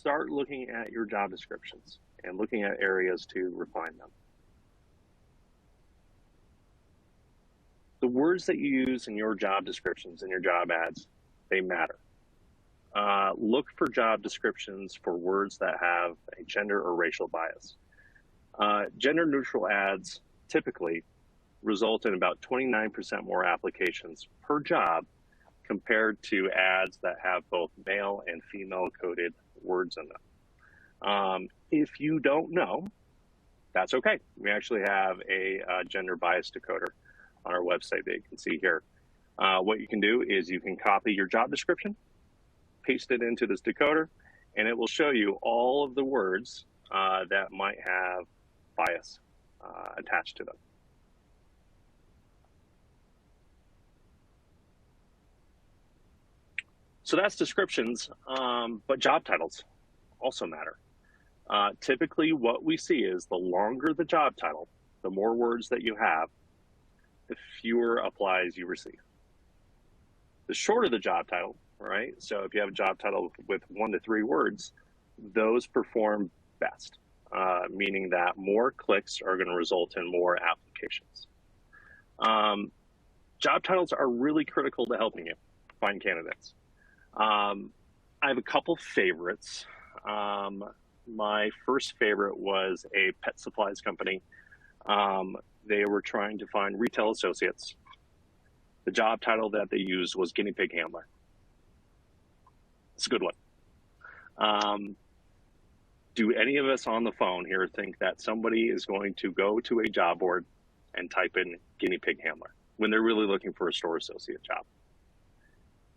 start looking at your job descriptions and looking at areas to refine them. The words that you use in your job descriptions and your job ads, they matter. Look for job descriptions for words that have a gender or racial bias. Gender neutral ads typically result in about 29% more applications per job compared to ads that have both male and female coded words in them. If you don't know, that's okay. We actually have a gender bias decoder on our website that you can see here. What you can do is you can copy your job description, paste it into this decoder, and it will show you all of the words that might have bias attached to them. So that's descriptions, but job titles also matter. Typically what we see is the longer the job title, the more words that you have, the fewer applies you receive. The shorter the job title, right? So if you have a job title with 1 to 3 words, those perform best, meaning that more clicks are going to result in more applications. Job titles are really critical to helping you find candidates. I have a couple favorites. My first favorite was a pet supplies company. They were trying to find retail associates. The job title that they used was guinea pig handler. It's a good one. Do any of us on the phone here think that somebody is going to go to a job board and type in guinea pig handler when they're really looking for a store associate job?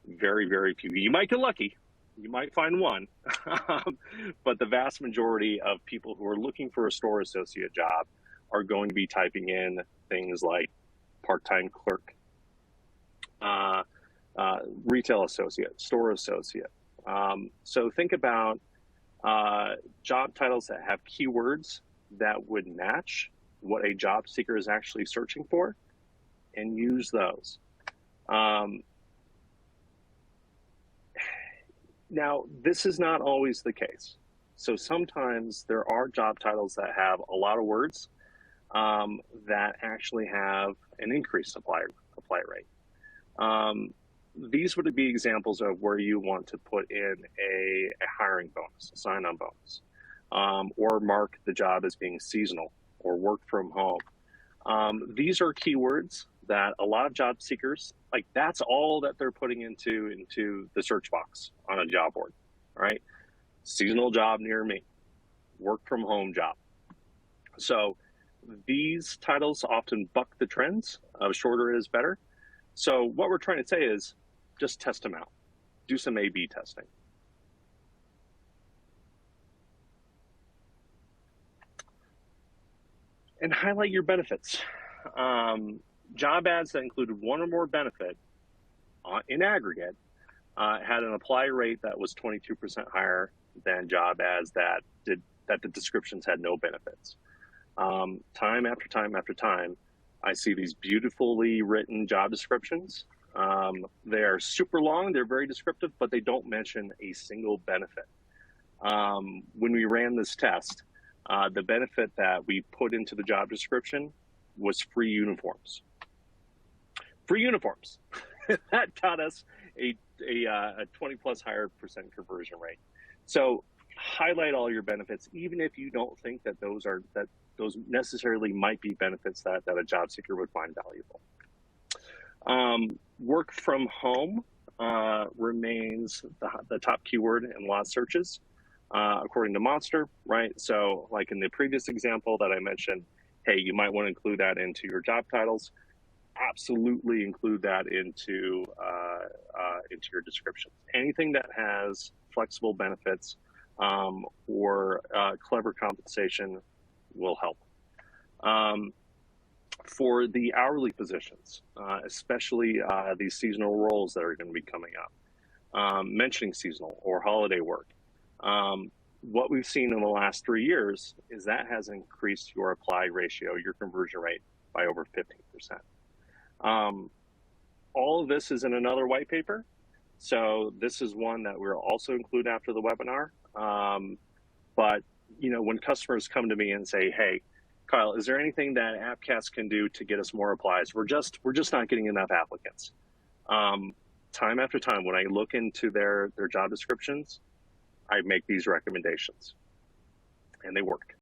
Very, very few. You might get lucky. You might find one. But the vast majority of people who are looking for a store associate job are going to be typing in things like part-time clerk, retail associate, store associate. So think about job titles that have keywords that would match what a job seeker is actually searching for and use those. Now, this is not always the case. So sometimes there are job titles that have a lot of words that actually have an increased apply rate. These would be examples of where you want to put in a hiring bonus, a sign-on bonus, or mark the job as being seasonal or work from home. These are keywords that a lot of job seekers, like that's all that they're putting into the search box on a job board, right? Seasonal job near me, work from home job. So these titles often buck the trends of shorter is better. So what we're trying to say is just test them out. Do some A/B testing. And highlight your benefits. Job ads that included one or more benefit in aggregate had an apply rate that was 22% higher than job ads that the descriptions had no benefits. Time after time after time, I see these beautifully written job descriptions. They are super long, they're very descriptive, but they don't mention a single benefit. When we ran this test, the benefit that we put into the job description was free uniforms. Free uniforms. That got us a 20+ higher % conversion rate. So highlight all your benefits, even if you don't think that those necessarily might be benefits that a job seeker would find valuable. Work from home remains the top keyword in a lot of searches, according to Monster, right? So like in the previous example that I mentioned, hey, you might want to include that into your job titles. Absolutely include that into your descriptions. Anything that has flexible benefits or clever compensation will help. For the hourly positions, especially these seasonal roles that are going to be coming up, mentioning seasonal or holiday work. What we've seen in the last 3 years is that has increased your apply ratio, your conversion rate by over 15%. All of this is in another white paper. So this is one that we'll also include after the webinar. But when customers come to me and say, "Hey, Kyle, is there anything that Appcast can do to get us more applies? We're just not getting enough applicants." Time after time, when I look into their job descriptions, I make these recommendations, and they work.